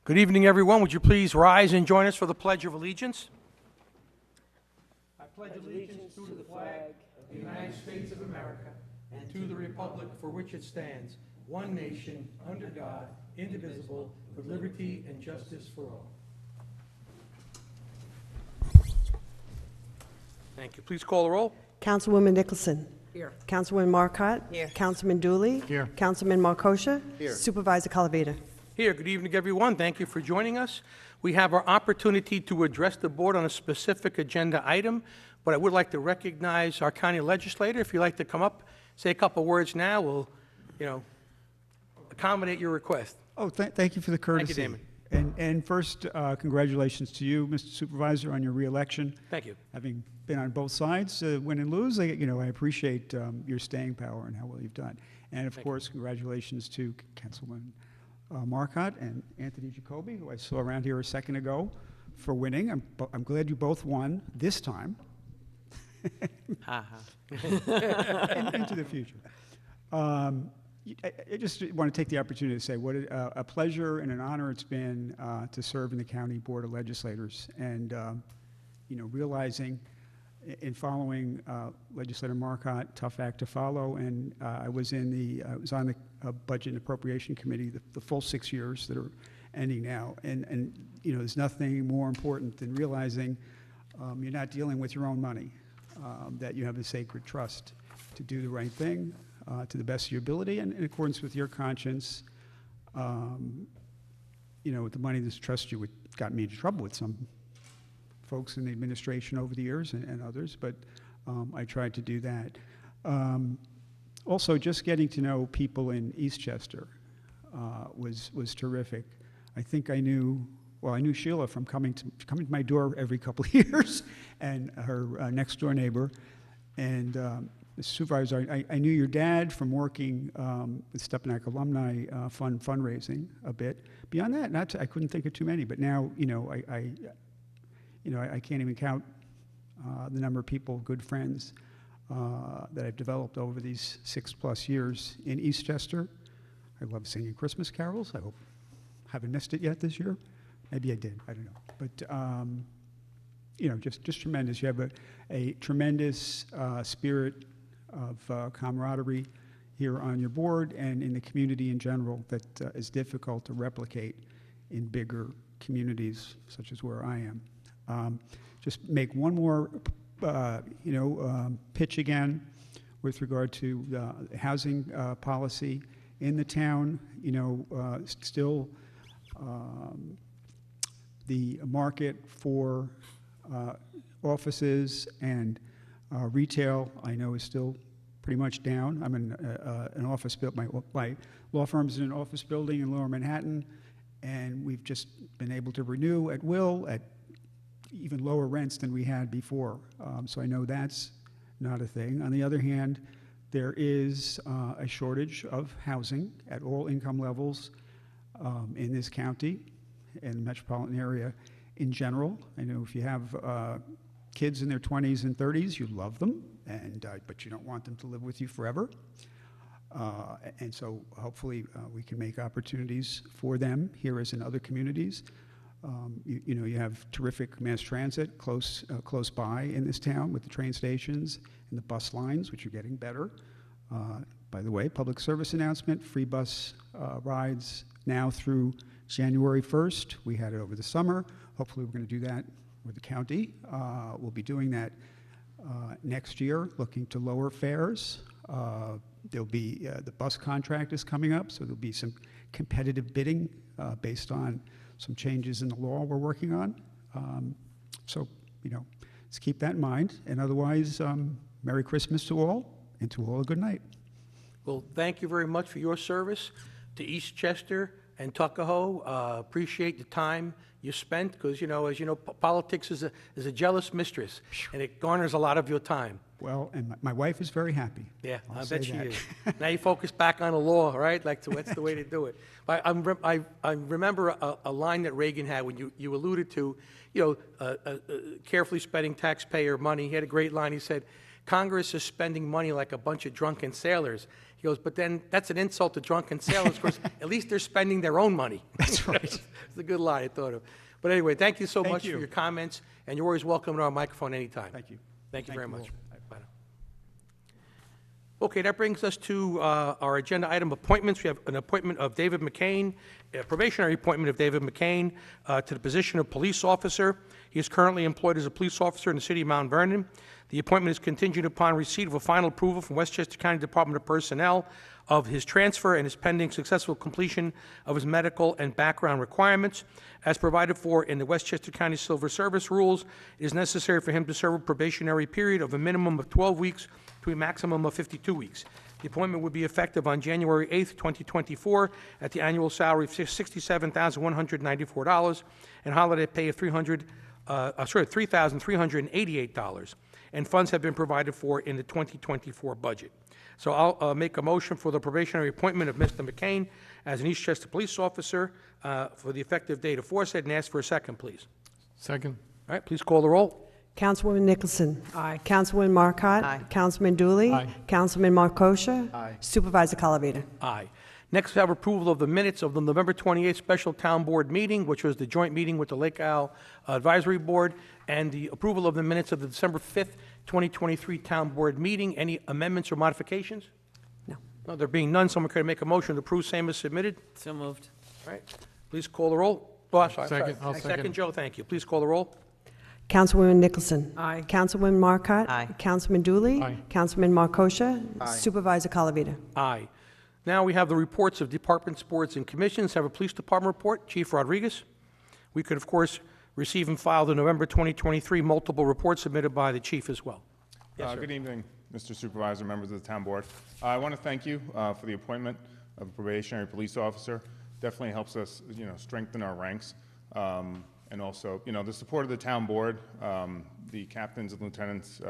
Good evening, everyone. Would you please rise and join us for the Pledge of Allegiance? I pledge allegiance to the flag of the United States of America and to the republic for which it stands, one nation, under God, indivisible, with liberty and justice for all. Thank you. Please call the roll. Councilwoman Nicholson. Here. Councilwoman Marcotte. Here. Councilman Dooley. Here. Councilman Markosha. Here. Supervisor Calavita. Here. Good evening, everyone. Thank you for joining us. We have our opportunity to address the board on a specific agenda item, but I would like to recognize our county legislator. If you'd like to come up, say a couple words now, we'll, accommodate your request. Oh, thank you for the courtesy. Thank you, Damon. And first, congratulations to you, Mr. Supervisor, on your reelection. Thank you. Having been on both sides, win and lose, I appreciate your staying power and how well you've done. And of course, congratulations to Councilman Marcotte and Anthony Jacoby, who I saw around here a second ago, for winning. I'm glad you both won this time. Into the future. I just want to take the opportunity to say what a pleasure and an honor it's been to serve in the County Board of Legislators, and realizing in following Legislator Marcotte, tough act to follow, and I was on the Budget and Appropriation Committee the full 6 years that are ending now, and there's nothing more important than realizing you're not dealing with your own money, that you have a sacred trust to do the right thing to the best of your ability and in accordance with your conscience. With the money that's trust you got me into trouble with some folks in the administration over the years and others, but I tried to do that. Also, just getting to know people in Eastchester was terrific. I think I knew Sheila from coming to my door every couple of years, and her next door neighbor, and the supervisor. I knew your dad from working with Stepinac Alumni Fund fundraising a bit. Beyond that, I couldn't think of too many. But now, I can't even count the number of people, good friends, that I've developed over these 6+ years in Eastchester. I love singing Christmas carols. I hope I haven't missed it yet this year. Maybe I did. I don't know. But just tremendous. You have a tremendous spirit of camaraderie here on your board and in the community in general that is difficult to replicate in bigger communities such as where I am. Just make one more pitch again with regard to the housing policy in the town. Still the market for offices and retail, I know, is still pretty much down. I'm in an office building. My law firm's in an office building in Lower Manhattan, and we've just been able to renew at will at even lower rents than we had before. So I know that's not a thing. On the other hand, there is a shortage of housing at all income levels in this county and the metropolitan area in general. I know if you have kids in their 20s and 30s, you love them, but you don't want them to live with you forever. And so hopefully we can make opportunities for them here as in other communities. You have terrific mass transit close by in this town with the train stations and the bus lines, which are getting better. By the way, public service announcement, free bus rides now through January 1st. We had it over the summer. Hopefully we're going to do that with the county. We'll be doing that next year, looking to lower fares. There'll be, the bus contract is coming up, so there'll be some competitive bidding based on some changes in the law we're working on. So, let's keep that in mind. And otherwise, Merry Christmas to all, and to all a good night. Well, thank you very much for your service to Eastchester and Tuckahoe. Appreciate the time you spent, because, as you know, politics is a jealous mistress, and it garners a lot of your time. well, and my wife is very happy. Yeah, I'll I say bet she that. is. Now you focus back on the law, right? Like, so that's the way to do it. But I remember a line that Reagan had when you alluded to, carefully spending taxpayer money. He had a great line. He said, Congress is spending money like a bunch of drunken sailors. He goes, but then that's an insult to drunken sailors because at least they're spending their own money. That's right. It's a good line, I thought of. But anyway, thank you so Thank much you. for your comments, and you're always welcome to our microphone anytime. Thank you. Thank you very much. all. Bye now. Okay, that brings us to our agenda item appointments. We have an appointment of David McCain, a probationary appointment of David McCain to the position of police officer. He is currently employed as a police officer in the city of Mount Vernon. The appointment is contingent upon receipt of a final approval from Westchester County Department of Personnel of his transfer and his pending successful completion of his medical and background requirements. As provided for in the Westchester County Civil Service Rules, it is necessary for him to serve a probationary period of a minimum of 12 weeks to a maximum of 52 weeks. The appointment would be effective on January 8th, 2024, at the annual salary of $67,194 and holiday pay of $3,388, and funds have been provided for in the 2024 budget. So I'll make a motion for the probationary appointment of Mr. McCain as an Eastchester police officer for the effective date aforesaid, and ask for a second, please. Second. All right, please call the roll. Councilwoman Nicholson. Aye. Councilwoman Marcotte. Aye. Councilman Dooley. Aye. Councilman Markosha. Aye. Supervisor Calavita. Aye. Next, we have approval of the minutes of the November 28th special town board meeting, which was the joint meeting with the Lake Isle Advisory Board, and the approval of the minutes of the December 5th, 2023 town board meeting. Any amendments or modifications? No. No, there being none, someone could make a motion to approve same as submitted. So moved. All right, please call the roll. Oh, I'm sorry. Second. I'll second. Second, Joe, thank you. Please call the roll. Councilwoman Nicholson. Aye. Councilwoman Marcotte. Aye. Councilman Dooley. Aye. Councilman Markosha. Supervisor Calavita. Aye. Now we have the reports of departments, boards, and commissions. Have a police department report. Chief Rodriguez. We could, of course, receive and file the November 2023 multiple reports submitted by the chief as well. Yes, sir. Good evening, Mr. Supervisor, members of the town board. I want to thank you for the appointment of a probationary police officer. Definitely helps us, strengthen our ranks. And also, the support of the town board, the captains and lieutenants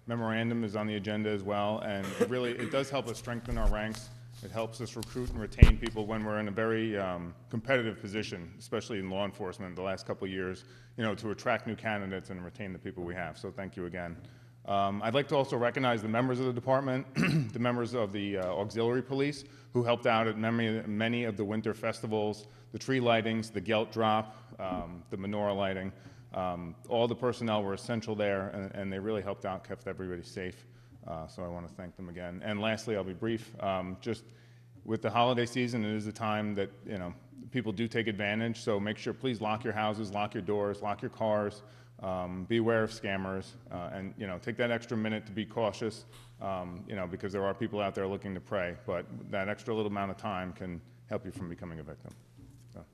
memorandum is on the agenda as well, and it does help us strengthen our ranks. It helps us recruit and retain people when we're in a very competitive position, especially in law enforcement the last couple of years, to attract new candidates and retain the people we have. So thank you again. I'd like to also recognize the members of the department, the members of the auxiliary police who helped out at many of the winter festivals, the tree lightings, the gelt drop, the menorah lighting. All the personnel were essential there, and they really helped out, kept everybody safe. So I want to thank them again. And lastly, I'll be brief. Just with the holiday season, it is a time that people do take advantage. So make sure, please lock your houses, lock your doors, lock your cars. Be aware of scammers, and take that extra minute to be cautious. Because there are people out there looking to prey. But that extra little amount of time can help you from becoming a victim. So.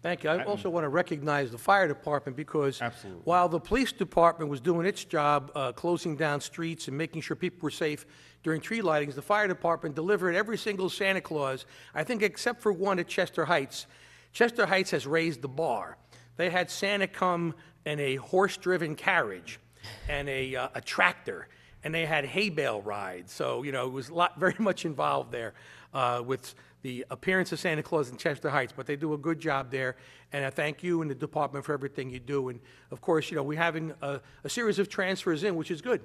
Thank you. I also want to recognize the fire department because Absolutely. while the police department was doing its job, closing down streets and making sure people were safe during tree lightings, the fire department delivered every single Santa Claus, I think except for one at Chester Heights. Chester Heights has raised the bar. They had Santa come in a horse-driven carriage and a tractor, and they had hay bale rides. So, it was very much involved there with the appearance of Santa Claus in Chester Heights, but they do a good job there, and I thank you and the department for everything you do. And, of course, we're having a series of transfers in, which is good.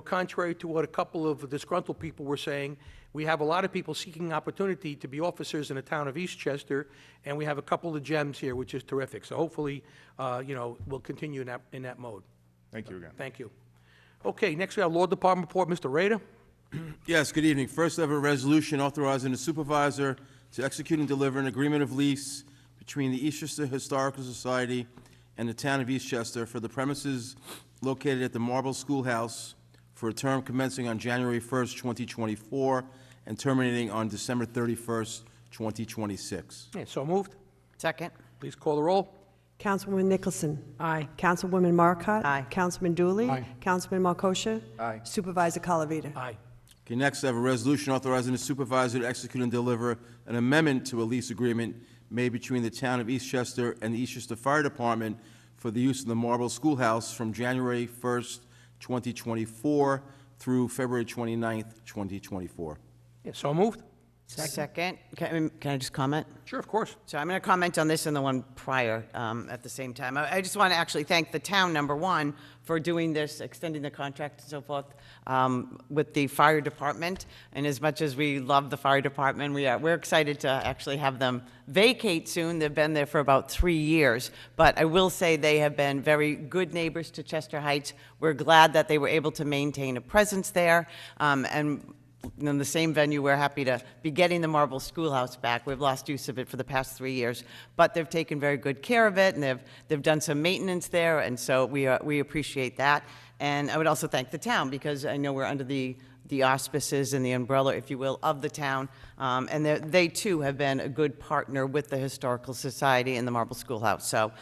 Contrary to what a couple of disgruntled people were saying, we have a lot of people seeking opportunity to be officers in the town of Eastchester, and we have a couple of gems here, which is terrific. So hopefully, we'll continue in that mode. Thank you again. Thank you. Okay, next we have Law Department report, Mr. Rader. Yes, good evening. First ever resolution authorizing the supervisor to execute and deliver an agreement of lease between the Eastchester Historical Society and the town of Eastchester for the premises located at the Marble Schoolhouse for a term commencing on January 1st, 2024 and terminating on December 31st, 2026. Yeah, so moved. Second. Please call the roll. Councilwoman Nicholson. Aye. Councilwoman Marcotte. Aye. Councilman Dooley. Aye. Councilman Markosha. Aye. Supervisor Calavita. Aye. Okay, next, I have a resolution authorizing the supervisor to execute and deliver an amendment to a lease agreement made between the town of Eastchester and the Eastchester Fire Department for the use of the Marble Schoolhouse from January 1st, 2024 through February 29th, 2024. Yeah, so moved? Second. Can I just comment? Sure, of course. So I'm going to comment on this and the one prior at the same time. I just want to actually thank the town, number one, for doing this, extending the contract and so forth with the fire department. And as much as we love the fire department, we're excited to actually have them vacate soon. They've been there for about 3 years. But I will say they have been very good neighbors to Chester Heights. We're glad that they were able to maintain a presence there. And in the same venue, we're happy to be getting the Marble Schoolhouse back. We've lost use of it for the past 3 years, but they've taken very good care of it, and they've done some maintenance there, and so we appreciate that. And I would also thank the town, because I know we're under the auspices and the umbrella, if you will, of the town, and they too have been a good partner with the Historical Society and the Marble Schoolhouse. So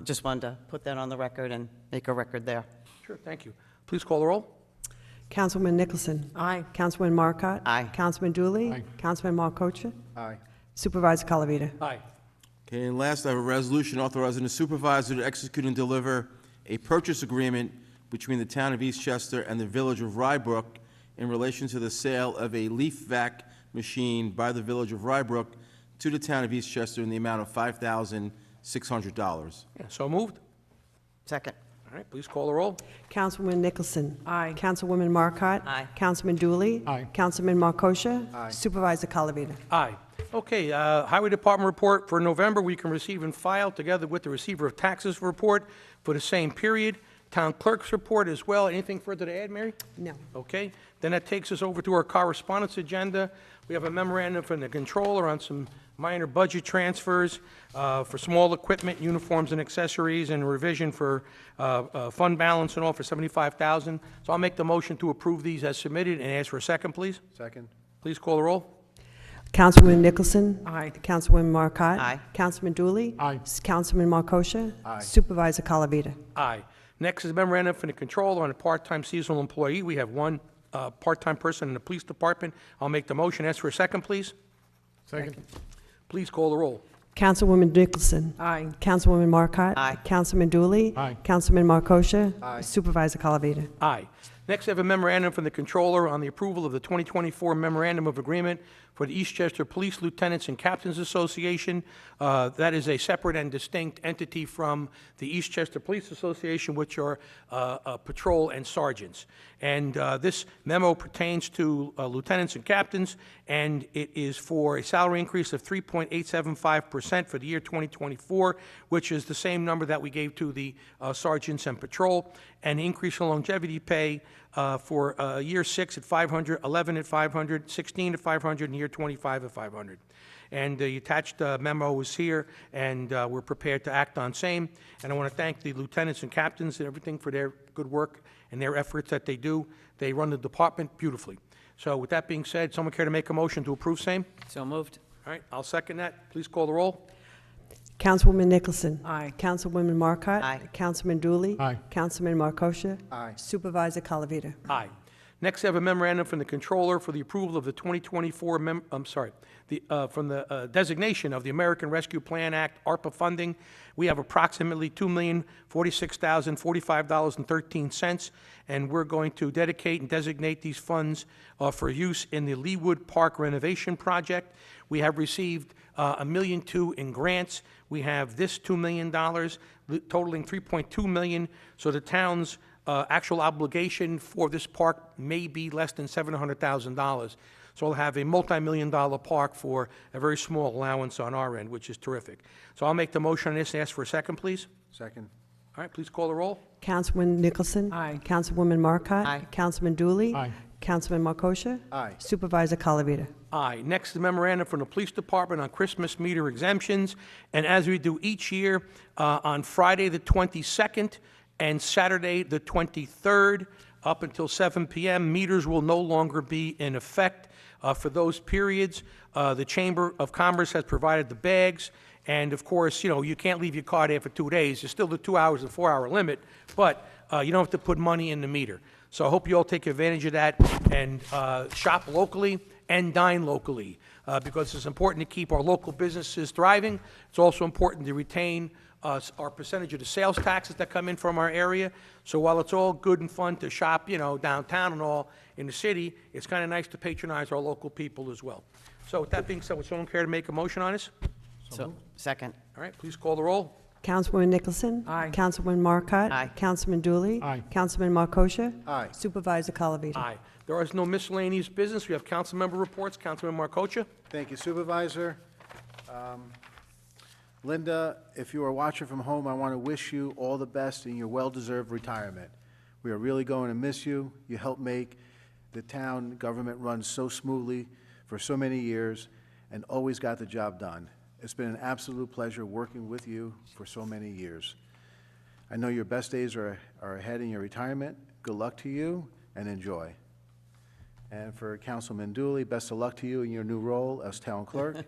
just wanted to put that on the record and make a record there. Sure, thank you. Please call the roll. Councilwoman Nicholson. Aye. Councilwoman Marcotte. Aye. Councilman Dooley. Aye. Councilman Marcocha. Aye. Supervisor Calavita. Aye. Okay, and last, I have a resolution authorizing the supervisor to execute and deliver a purchase agreement between the town of Eastchester and the village of Rybrook in relation to the sale of a leaf vac machine by the village of Rybrook to the town of Eastchester in the amount of $5,600. Yeah, so moved? Second. All right, please call the roll. Councilwoman Nicholson. Aye. Councilwoman Marcotte. Aye. Councilman Dooley. Aye. Councilman Marcocha. Aye. Supervisor Calavita. Aye. Okay, Highway Department report for November, we can receive and file together with the receiver of taxes report for the same period. Town clerk's report as well. Anything further to add, Mary? No. Okay, then that takes us over to our correspondence agenda. We have a memorandum from the controller on some minor budget transfers for small equipment, uniforms and accessories, and revision for fund balance and all for $75,000. So I'll make the motion to approve these as submitted and ask for a second, please. Second. Please call the roll. Councilwoman Nicholson. Aye. Councilwoman Marcotte. Aye. Councilman Dooley. Aye. Councilman Marcocha. Aye. Supervisor Calavita. Aye. Next is a memorandum from the controller on a part-time seasonal employee. We have one part-time person in the police department. I'll make the motion. Ask for a second, please. Second. Please call the roll. Councilwoman Nicholson. Aye. Councilwoman Marcotte. Aye. Councilman Dooley. Aye. Councilman Marcocha. Aye. Supervisor Calavita. Aye. Next, I have a memorandum from the controller on the approval of the 2024 Memorandum of Agreement for the Eastchester Police Lieutenants and Captains Association. That is a separate and distinct entity from the Eastchester Police Association, which are patrol and sergeants. And this memo pertains to lieutenants and captains, and it is for a salary increase of 3.875% for the year 2024, which is the same number that we gave to the sergeants and patrol, and increase in longevity pay for year 6 at 500, 11 at 500, 16 at 500, and year 25 at 500. And the attached memo is here, and we're prepared to act on same. And I want to thank the lieutenants and captains and everything for their good work and their efforts that they do. They run the department beautifully. So with that being said, someone care to make a motion to approve same? So moved. All right, I'll second that. Please call the roll. Councilwoman Nicholson. Aye. Councilwoman Marcotte. Aye. Councilman Dooley. Aye. Councilman Marcocha. Aye. Supervisor Calavita. Aye. Next, I have a memorandum from the controller for the approval of the 2024, from the designation of the American Rescue Plan Act, ARPA funding. We have approximately $2,046,045.13, and we're going to dedicate and designate these funds for use in the Leewood Park renovation project. We have received $1.2 million in grants. We have this $2 million, totaling $3.2 million, so the town's actual obligation for this park may be less than $700,000. So we'll have a multi-million-dollar park for a very small allowance on our end, which is terrific. So I'll make the motion on this and ask for a second, please. Second. All right, please call the roll. Councilwoman Nicholson. Aye. Councilwoman Marcotte. Aye. Councilman Dooley. Aye. Councilman Marcocha. Aye. Supervisor Calavita. Aye. Next, the memorandum from the police department on Christmas meter exemptions. And as we do each year, on Friday the 22nd and Saturday the 23rd, up until 7 p.m., meters will no longer be in effect for those periods. The Chamber of Commerce has provided the bags, and of course, you know, you can't leave your car there for 2 days. There's still the 2 hours and 4 hour limit, but you don't have to put money in the meter. So I hope you all take advantage of that and shop locally and dine locally because it's important to keep our local businesses thriving. It's also important to retain our percentage of the sales taxes that come in from our area. So while it's all good and fun to shop, downtown and all in the city, it's kind of nice to patronize our local people as well. So with that being said, would someone care to make a motion on this? So, second. All right, please call the roll. Councilwoman Nicholson. Aye. Councilwoman Marcotte. Aye. Councilman Dooley. Aye. Councilman Markosha. Aye. Supervisor Colavito. Aye. There is no miscellaneous business. We have council member reports. Councilman Markocha. Thank you, Supervisor. Linda, if you are watching from home, I want to wish you all the best in your well-deserved retirement. We are really going to miss you. You helped make the town government run so smoothly for so many years and always got the job done. It's been an absolute pleasure working with you for so many years. I know your best days are ahead in your retirement. Good luck to you and enjoy. And for Councilman Dooley, best of luck to you in your new role as town clerk.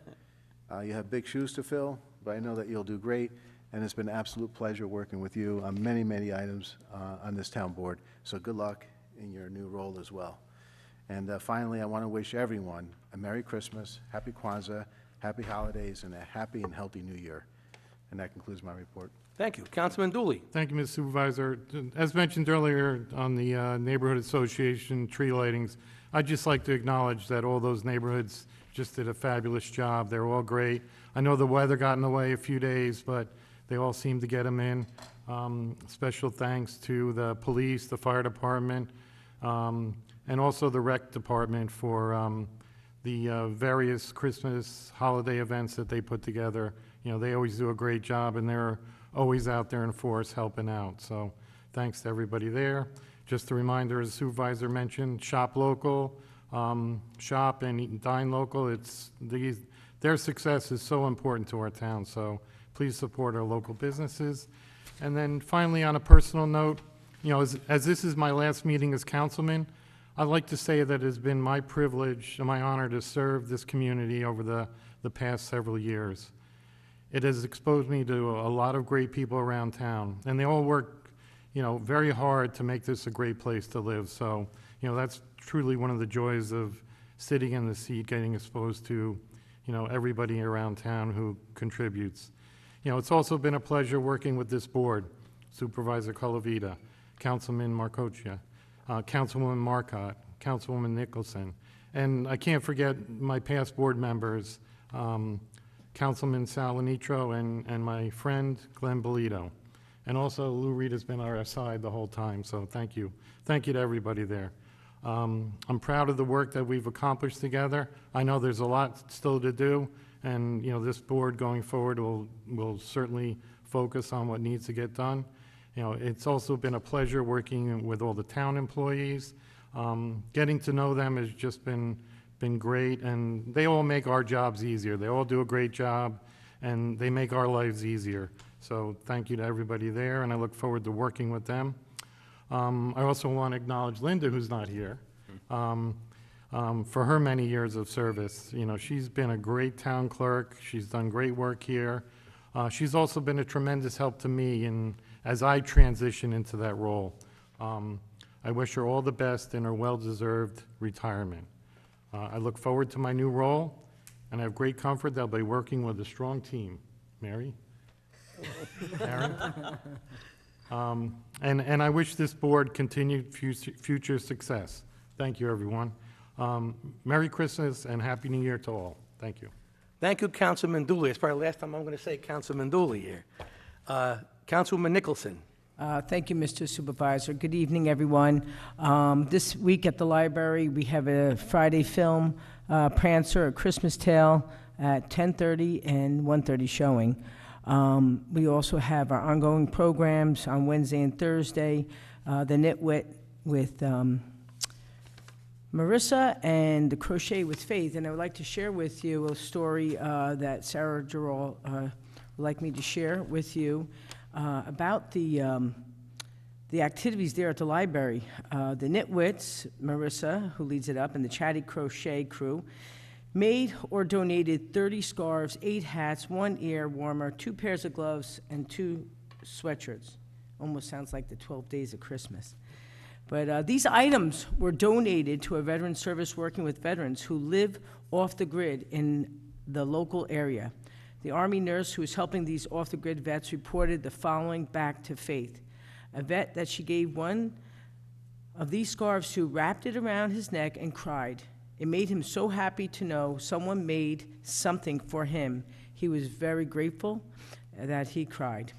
You have big shoes to fill, but I know that you'll do great, and it's been an absolute pleasure working with you on many, many items on this town board. So good luck in your new role as well. And finally, I want to wish everyone a Merry Christmas, Happy Kwanzaa, Happy Holidays, and a happy and healthy New Year. And that concludes my report. Thank you. Councilman Dooley. Thank you, Mr. Supervisor. As mentioned earlier on the Neighborhood Association tree lightings, I'd just like to acknowledge that all those neighborhoods just did a fabulous job. They're all great. I know the weather got in the way a few days, but they all seemed to get them in. Special thanks to the police, the fire department, and also the rec department for the various Christmas holiday events that they put together. They always do a great job, and they're always out there in force helping out. So thanks to everybody there. Just a reminder, as the supervisor mentioned, shop local, shop and eat and dine local. Their success is so important to our town, so please support our local businesses. And then finally, on a personal note, as this is my last meeting as councilman, I'd like to say that it has been my privilege and my honor to serve this community over the past several years. It has exposed me to a lot of great people around town, and they all work, very hard to make this a great place to live. So, that's truly one of the joys of sitting in the seat, getting exposed to, everybody around town who contributes. It's also been a pleasure working with this board, Supervisor Colavita, Councilman Markosha, Councilwoman Marcotte, Councilwoman Nicholson, and I can't forget my past board members, Councilman Salanitro and my friend Glenn Bolito. And also Lou Reed has been on our side the whole time, so thank you. Thank you to everybody there. I'm proud of the work that we've accomplished together. I know there's a lot still to do, and this board going forward will certainly focus on what needs to get done. It's also been a pleasure working with all the town employees. Getting to know them has just been great, and they all make our jobs easier. They all do a great job, and they make our lives easier. So thank you to everybody there, and I look forward to working with them. I also want to acknowledge Linda, who's not here, for her many years of service. She's been a great town clerk. She's done great work here. She's also been a tremendous help to me as I transition into that role. I wish her all the best in her well-deserved retirement. I look forward to my new role, and I have great comfort that I'll be working with a strong team. Mary? Aaron? And I wish this board continued future success. Thank you, everyone. Merry Christmas and Happy New Year to all. Thank you. Thank you, Councilman Dooley. It's probably the last time I'm going to say Councilman Dooley here. Councilwoman Nicholson. Thank you, Mr. Supervisor. Good evening, everyone. This week at the library, we have a Friday film, Prancer, A Christmas Tale, at 10:30 and 1:30 showing. We also have our ongoing programs on Wednesday and Thursday, The Knitwit with Marissa and The Crochet with Faith. And I would like to share with you a story that Sarah Giral would like me to share with you about the activities there at the library. The Knitwits, Marissa, who leads it up, and the Chatty Crochet crew, made or donated 30 scarves, 8 hats, 1 ear warmer, 2 pairs of gloves, and 2 sweatshirts. Almost sounds like the 12 days of Christmas. But these items were donated to a veteran service working with veterans who live off the grid in the local area. The Army nurse who is helping these off-the-grid vets reported the following back to Faith. A vet that she gave one of these scarves to wrapped it around his neck and cried. It made him so happy to know someone made something for him. He was very grateful that he cried.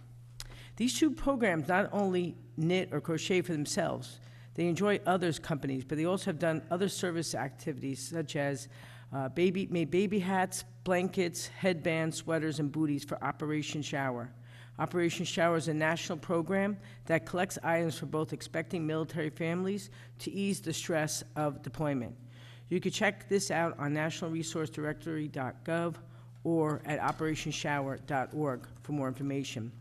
These two programs not only knit or crochet for themselves, they enjoy others' companies, but they also have done other service activities such as made baby hats, blankets, headbands, sweaters, and booties for Operation Shower. Operation Shower is a national program that collects items for both expecting military families to ease the stress of deployment. You can check this out on nationalresourcedirectory.gov or at operationshower.org for more information.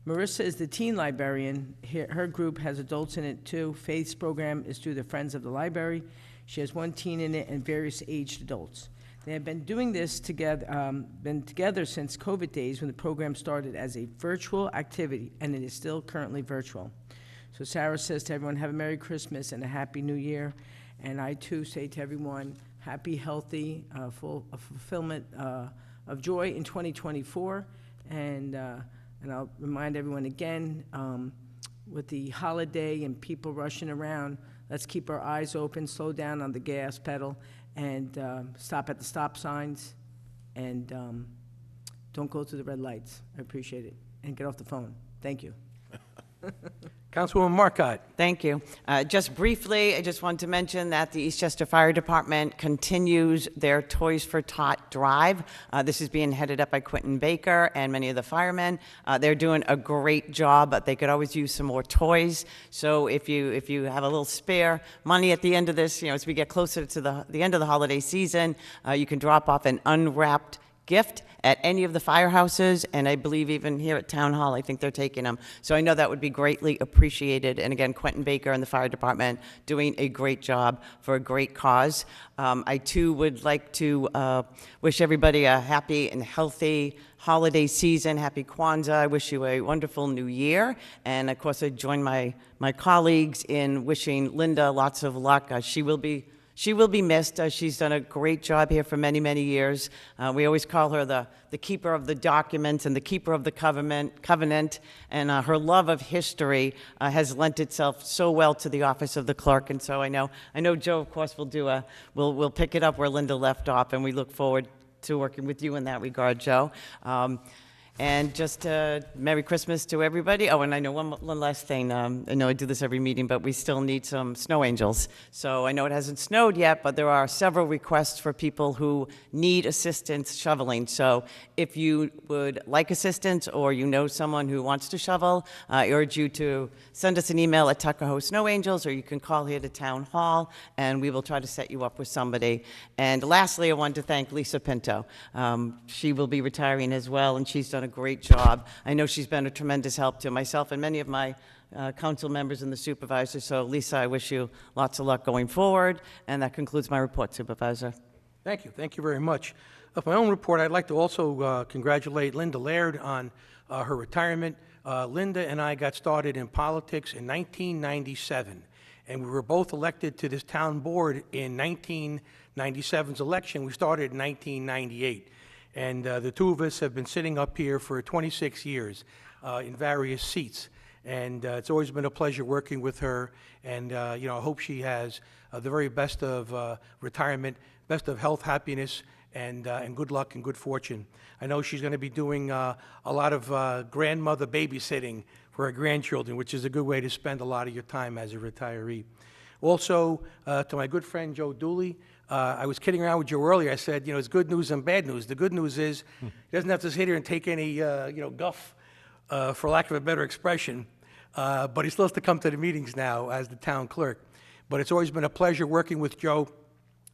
Marissa is the teen librarian. Her group has adults in it too. Faith's program is through the Friends of the Library. She has one teen in it and various aged adults. They have been doing this together, since COVID days when the program started as a virtual activity, and it is still currently virtual. So Sarah says to everyone, have a Merry Christmas and a Happy New Year. And I too say to everyone, happy, healthy, full of fulfillment of joy in 2024. And I'll remind everyone again, with the holiday and people rushing around, let's keep our eyes open, slow down on the gas pedal, and stop at the stop signs, and don't go through the red lights. I appreciate it. And get off the phone. Thank you. Councilwoman Marcotte. Thank you. Just briefly, I just want to mention that the Eastchester Fire Department continues their Toys for Tot drive. This is being headed up by Quentin Baker and many of the firemen. They're doing a great job, but they could always use some more toys. So if you have a little spare money at the end of this, as we get closer to the end of the holiday season, you can drop off an unwrapped gift at any of the firehouses, and I believe even here at Town Hall, I think they're taking them. So I know that would be greatly appreciated. And again, Quentin Baker and the fire department doing a great job for a great cause. I too would like to wish everybody a happy and healthy holiday season. Happy Kwanzaa. I wish you a wonderful new year. And of course, I join my colleagues in wishing Linda lots of luck. She will be missed. She's done a great job here for many, many years. We always call her the keeper of the documents and the keeper of the covenant. And her love of history has lent itself so well to the office of the clerk. And so I know Joe, of course, will pick it up where Linda left off, and we look forward to working with you in that regard, Joe. And just Merry Christmas to everybody. Oh, and I know one last thing. I know I do this every meeting, but we still need some snow angels. So I know it hasn't snowed yet, but there are several requests for people who need assistance shoveling. So if you would like assistance or you know someone who wants to shovel, I urge you to send us an email at Tuckahoe Snow Angels, or you can call here to Town Hall, and we will try to set you up with somebody. And lastly, I wanted to thank Lisa Pinto. She will be retiring as well, and she's done a great job. I know she's been a tremendous help to myself and many of my council members and the supervisors. So, Lisa, I wish you lots of luck going forward. And that concludes my report, Supervisor. Thank you. Thank you very much. Of my own report, I'd like to also congratulate Linda Laird on her retirement. Linda and I got started in politics in 1997, and we were both elected to this town board in 1997's election. We started in 1998. And the two of us have been sitting up here for 26 years in various seats. And it's always been a pleasure working with her. And, I hope she has the very best of retirement, best of health, happiness, and good luck and good fortune. I know she's going to be doing a lot of grandmother babysitting for her grandchildren, which is a good way to spend a lot of your time as a retiree. Also, to my good friend Joe Dooley, I was kidding around with Joe earlier. I said, it's good news and bad news. The good news is he doesn't have to sit here and take any, guff, for lack of a better expression, but he still has to come to the meetings now as the town clerk. But it's always been a pleasure working with Joe.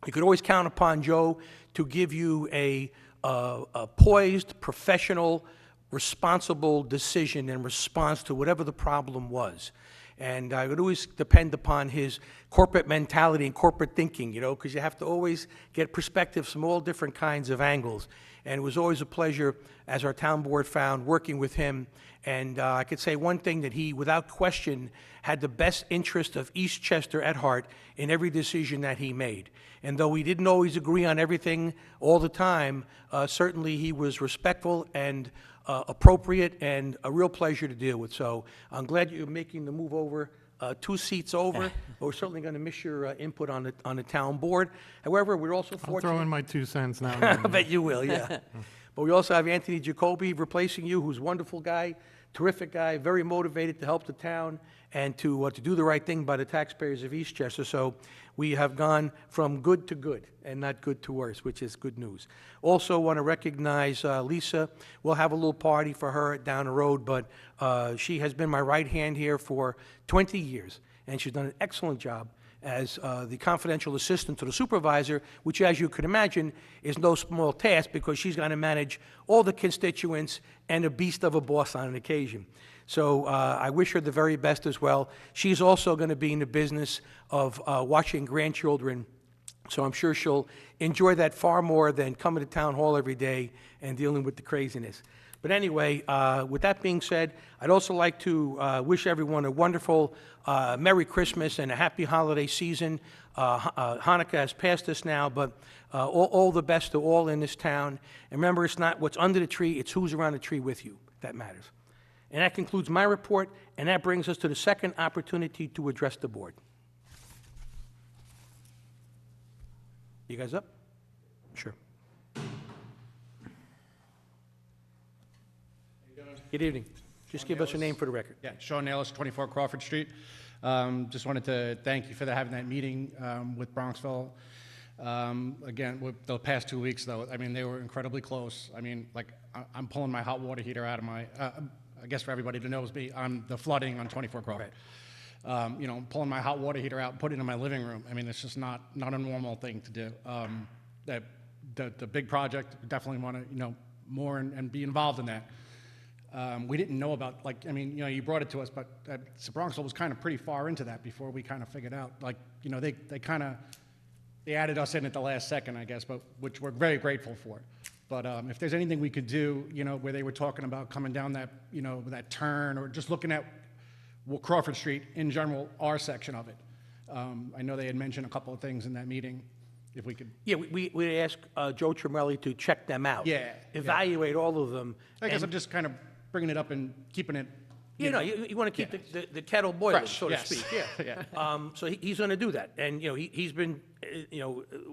You could always count upon Joe to give you a poised, professional, responsible decision in response to whatever the problem was. And I would always depend upon his corporate mentality and corporate thinking, you know, because you have to always get perspectives from all different kinds of angles. And it was always a pleasure, as our town board found, working with him. And I could say one thing, that he, without question, had the best interest of Eastchester at heart in every decision that he made. And though we didn't always agree on everything all the time, certainly he was respectful and appropriate and a real pleasure to deal with. So I'm glad you're making the move over, 2 seats over. But we're certainly going to miss your input on the town board. However, we're also I'll fortunate. throw in my 2 cents now. I bet you will, yeah. But we also have Anthony Jacoby replacing you, who's a wonderful guy, terrific guy, very motivated to help the town and to do the right thing by the taxpayers of Eastchester. So we have gone from good to good and not good to worse, which is good news. Also want to recognize Lisa. We'll have a little party for her down the road, but she has been my right hand here for 20 years, and she's done an excellent job as the confidential assistant to the supervisor, which, as you can imagine, is no small task because she's going to manage all the constituents and a beast of a boss on an occasion. So I wish her the very best as well. She's also going to be in the business of watching grandchildren, so I'm sure she'll enjoy that far more than coming to town hall every day and dealing with the craziness. But anyway, with that being said, I'd also like to wish everyone a wonderful Merry Christmas and a happy holiday season. Hanukkah has passed us now, but all the best to all in this town. And remember, it's not what's under the tree, it's who's around the tree with you that matters. And that concludes my report, and that brings us to the second opportunity to address the board. You guys up? Sure. Good evening. Just give us your name for the record. Yeah, Sean Naylor, 24 Crawford Street. Just wanted to thank you for having that meeting with Bronxville. Again, with the past 2 weeks, though, I mean, they were incredibly close. I mean, like, I'm pulling my hot water heater out of my, I guess for everybody that knows me, I'm the flooding on 24 Crawford. Right. You know, I'm pulling my hot water heater out and putting it in my living room. I mean, it's just not a normal thing to do. The big project, definitely want to, you know, more and be involved in that. We didn't know about, like, I mean, you know, you brought it to us, but Bronxville was kind of pretty far into that before we kind of figured out, like, you know, they added us in at the last second, I guess, but which we're very grateful for. But if there's anything we could do, you know, where they were talking about coming down that, you know, that turn, or just looking at Crawford Street in general, our section of it. I know they had mentioned a couple of things in that meeting. If we could. Yeah, we asked Joe Tremelli to check them out. Yeah. Evaluate all of them. I guess I'm just kind of bringing it up and keeping it. You know, you want to keep the kettle boiling, Fresh, so to yes. speak. Yeah. Yeah. So he's going to do that, and you know he's been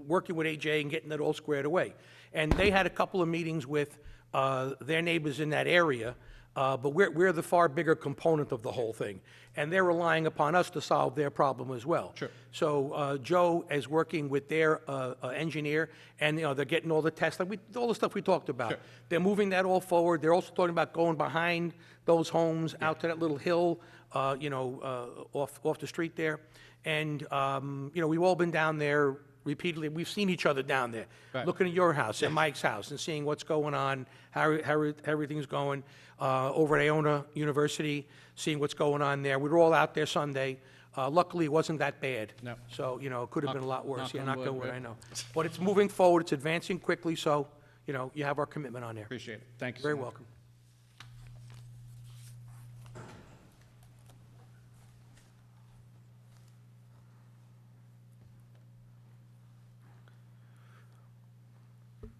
working with AJ and getting that all squared away. And they had a couple of meetings with their neighbors in that area, but we're the far bigger component of the whole thing, and they're relying upon us to solve their problem as well. Sure. So Joe is working with their engineer, and you know they're getting all the tests, like all the stuff we talked about. Sure. They're moving that all forward. They're also talking about going behind those homes out to that little hill, off the street there. And you know, we've all been down there repeatedly. We've seen each other down there, Right. looking at your house, at Mike's house, and seeing what's going on, how everything's going. Over at Iona University, seeing what's going on there. We were all out there Sunday. Luckily, it wasn't that bad. No. So, you know, it could have been a lot worse. knock Yeah, on knock on wood, wood, right? I know. But it's moving forward, it's advancing quickly, so, you know, you have our commitment on there. Appreciate it. Thank you. Very so much. welcome.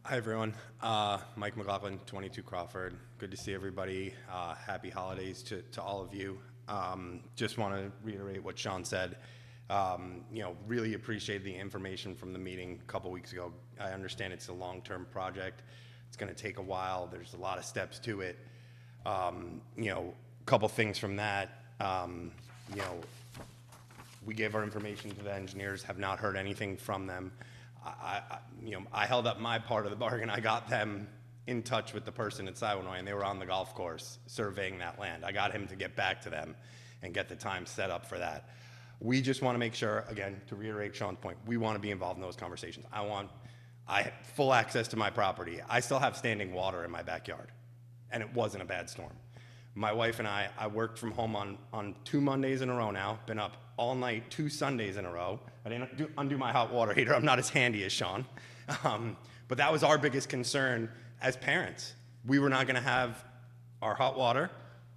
Hi, everyone. Mike McLaughlin, 22 Crawford. Good to see everybody. Happy holidays to all of you. Just want to reiterate what Sean said. You know, really appreciate the information from the meeting a couple weeks ago. I understand it's a long-term project. It's going to take a while. There's a lot of steps to it. You know, a couple things from that. You know, we gave our information to the engineers, have not heard anything from them. I held up my part of the bargain. I got them in touch with the person at Siwanoy, and they were on the golf course surveying that land. I got him to get back to them and get the time set up for that. We just want to make sure, again, to reiterate Sean's point, we want to be involved in those conversations. I have full access to my property. I still have standing water in my backyard, and it wasn't a bad storm. My wife and I worked from home on 2 Mondays in a row now, been up all night 2 Sundays in a row. I didn't undo my hot water heater. I'm not as handy as Sean. But that was our biggest concern as parents. We were not gonna have our hot water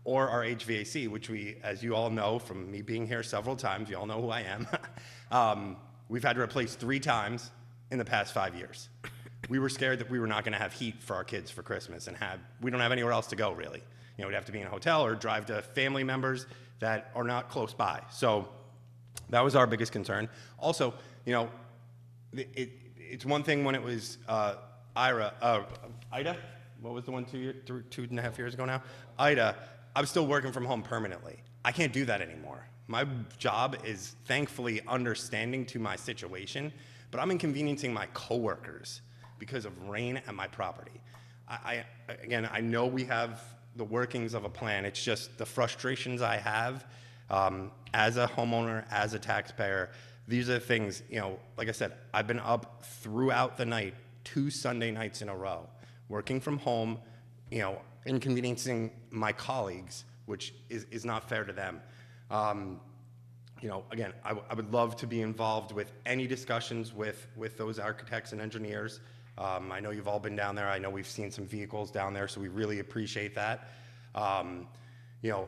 or our HVAC, which we, as you all know from me being here several times, you all know who I am, we've had to replace 3 times in the past 5 years. We were scared that we were not gonna have heat for our kids for Christmas and we don't have anywhere else to go really. You know, we'd have to be in a hotel or drive to family members that are not close by. So that was our biggest concern. Also, you know, it's one thing when it was Ida, what was the one 2.5 years ago now? Ida, I was still working from home permanently. I can't do that anymore. My job is thankfully understanding to my situation, but I'm inconveniencing my coworkers because of rain at my property. Again, I know we have the workings of a plan. It's just the frustrations I have as a homeowner, as a taxpayer. These are things, you know, like I said, I've been up throughout the night, 2 Sunday nights in a row, working from home, you know, inconveniencing my colleagues, which is not fair to them. You know, again, I would love to be involved with any discussions with those architects and engineers. I know you've all been down there. I know we've seen some vehicles down there, so we really appreciate that. You know,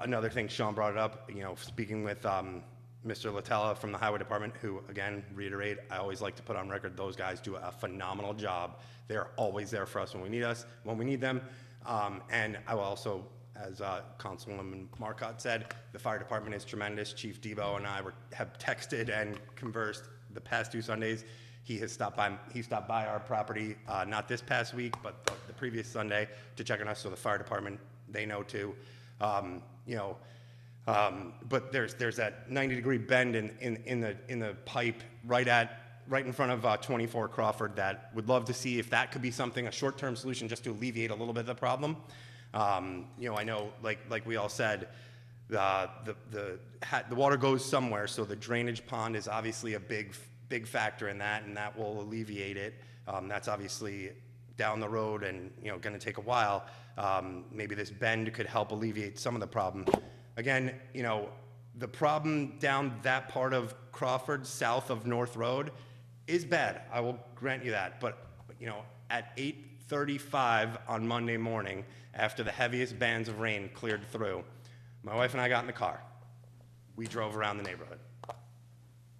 another thing, Sean brought it up, you know, speaking with Mr. Latella from the Highway Department, who, again, reiterate, I always like to put on record, those guys do a phenomenal job. They're always there for us when we need them. And I will also, as Councilwoman Marcotte said, the fire department is tremendous. Chief Debo and I have texted and conversed the past 2 Sundays. He stopped by our property, not this past week, but the previous Sunday to check on us, so the fire department, they know too. You know, but there's that 90-degree bend in the pipe right in front of 24 Crawford that would love to see if that could be something, a short-term solution just to alleviate a little bit of the problem. You know, I know, like we all said, the water goes somewhere, so the drainage pond is obviously a big factor in that, and that will alleviate it. That's obviously down the road and, you know, going to take a while. Maybe this bend could help alleviate some of the problem. Again, you know, the problem down that part of Crawford, south of North Road, is bad. I will grant you that. But, you know, at 8:35 on Monday morning, after the heaviest bands of rain cleared through, my wife and I got in the car. We drove around the neighborhood.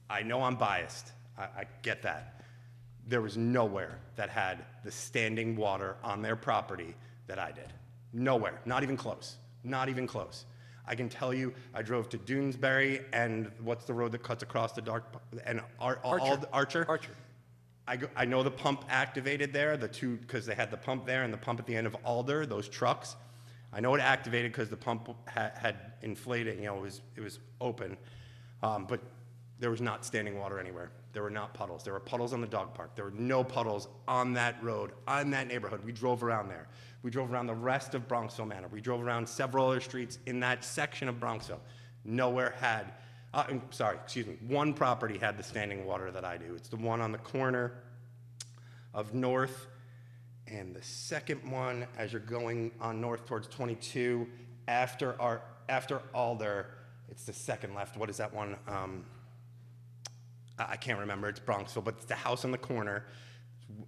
I know I'm biased. I get that. There was nowhere that had the standing water on their property that I did. Nowhere. Not even close. Not even close. I can tell you, I drove to Doonesbury, and what's the road that cuts across the Archer? Archer. I know the pump activated there, because they had the pump there and the pump at the end of Alder, those trucks. I know it activated because the pump had inflated, you know, it was open, but there was not standing water anywhere. There were not puddles. There were puddles on the dog park. There were no puddles on that road, on that neighborhood. We drove around there. We drove around the rest of Bronxville Manor. We drove around several other streets in that section of Bronxville. Nowhere had, one property had the standing water that I do. It's the one on the corner of North, and the second one, as you're going on north towards 22, after Alder, it's the second left. What is that one? I can't remember. It's Bronxville, but it's the house on the corner.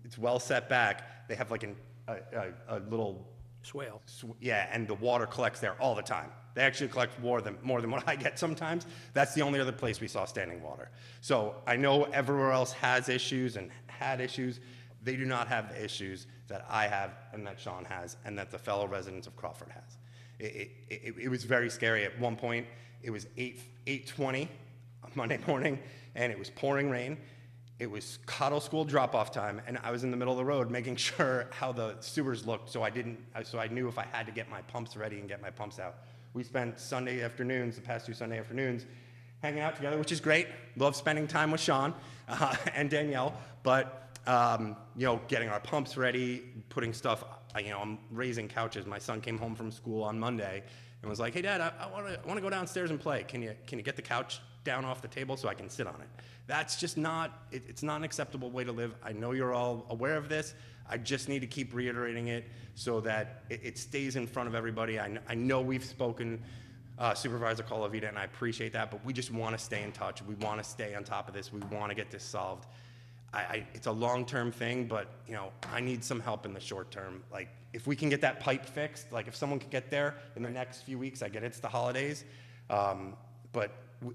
It's well set back. They have like a little Swale. Yeah, and the water collects there all the time. They actually collect more than what I get sometimes. That's the only other place we saw standing water. So I know everywhere else has issues and had issues. They do not have the issues that I have and that Sean has and that the fellow residents of Crawford has. It was very scary. At one point, it was 8:20 on Monday morning, and it was pouring rain. It was Cottle School drop-off time, and I was in the middle of the road making sure how the sewers looked, so I knew if I had to get my pumps ready and get my pumps out. We spent Sunday afternoons, the past 2 Sunday afternoons, hanging out together, which is great. Love spending time with Sean and Danielle, but you know, getting our pumps ready, putting stuff. You know, I'm raising couches. My son came home from school on Monday and was like, "Hey, Dad, I want to go downstairs and play. Can you get the couch down off the table so I can sit on it. That's just not, it's not an acceptable way to live. I know you're all aware of this. I just need to keep reiterating it so that it stays in front of everybody. I know we've spoken, Supervisor Colavita, and I appreciate that, but we just want to stay in touch. We want to stay on top of this. We want to get this solved. It's a long-term thing, but, you know, I need some help in the short term. Like, if we can get that pipe fixed, like if someone could get there in the next few weeks, I get it's the holidays, but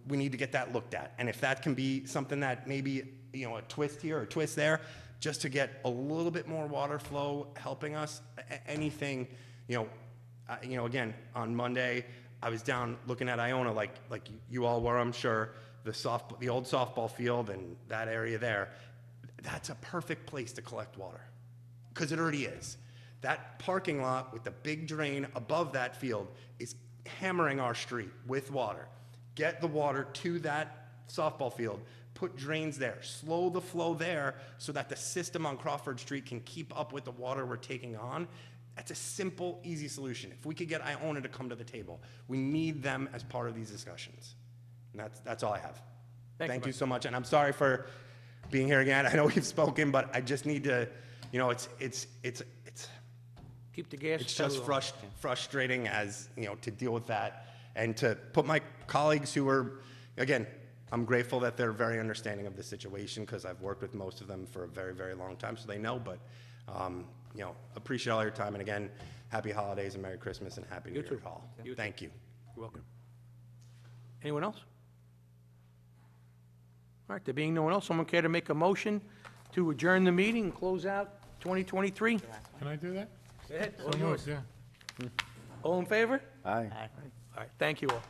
we need to get that looked at. And if that can be something that maybe, you know, a twist here or a twist there, just to get a little bit more water flow helping us, anything, you know, again, on Monday, I was down looking at Iona like you all were, I'm sure, the old softball field and that area there. That's a perfect place to collect water, because it already is. That parking lot with the big drain above that field is hammering our street with water. Get the water to that softball field, put drains there, slow the flow there so that the system on Crawford Street can keep up with the water we're taking on. That's a simple, easy solution. If we could get Iona to come to the table, we need them as part of these discussions. And that's all I have. Thank you so much, and I'm sorry for being here again. I know we've spoken, but I just need to, you know, it's Keep the gas. it's just frustrating as, you know, to deal with that and to put my colleagues who are, again, I'm grateful that they're very understanding of the situation because I've worked with most of them for a very, very long time, so they know, but, you know, appreciate all your time. And again, happy holidays and Merry Christmas and Happy New Year to all. Thank you. You're welcome. Anyone else? All right, there being no one else, someone care to make a motion to adjourn the meeting and close out 2023? Can I do that? Go ahead, So all yours. moved, yeah. All in favor? Aye. All right, thank you all.